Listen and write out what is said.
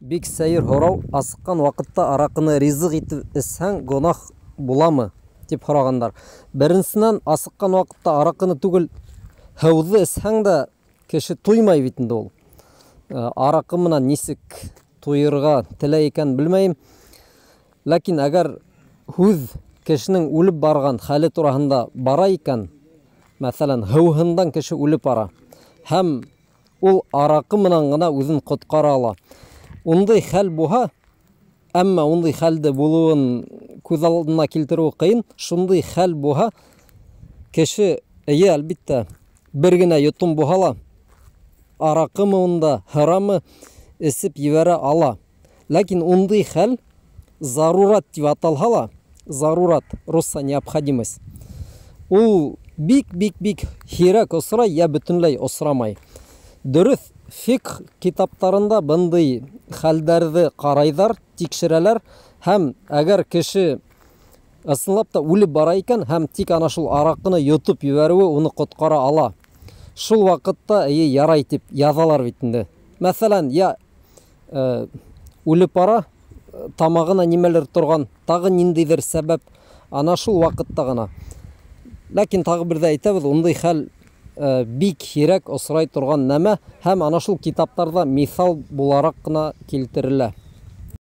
Бик сәйер һорау, асыққан вакытта аракыны ризык итеп эсһәң гөнаһ буламы дип һорагандар. Беренчедән, асыққан вакытта аракыны түгел, һауҙы эсһәң дә кеше туймай бит инде ул. Аракы менән нисек туйырга теләй икән белмәйм. Ләкин әгәр һүҙ кешенең үлеп барган хәле тураһында бара икән, мәсәлән, һыуһындан кеше үлеп бара, һәм ул аракы менән гына үзен коткара ала. Ундай хәл буһа, әммә ундай хәлдә булуын күҙ алдына килтерү кыйын. Шундай хәл буһа, кеше, әлбиттә, бер генә йотом буһа ла, аракымы унда, һырамы эсеп ебәрә ала. Ләкин ундай хәл зарурат дип аталһа ла, зарурат, русса необходимость. Ул бик һирәк осрай, я бөтөнләй осрамай. Дөрес, фикх китаптарында бындай хәлдәрҙе ҡарайҙар, тикшерәләр, һәм әгәр кеше ысынлап та үлеп бара икән, һәм тик ана шул аракыны йотоп ебәреүе уны коткара ала. Шул ваҡытта ярай тип яҙалар бит инде. Мәсәлән, үлеп бара, тамағына нимәлер торган, тағы ниндәйҙер сәбәп, ана шул ваҡытта ғына. Ләкин тағы бер дә әйтәбеҙ, ундай хәл бик һирәк осрай торган нәмә, һәм ана шул китаптарҙа миҫал булараҡ ҡына килтерелә.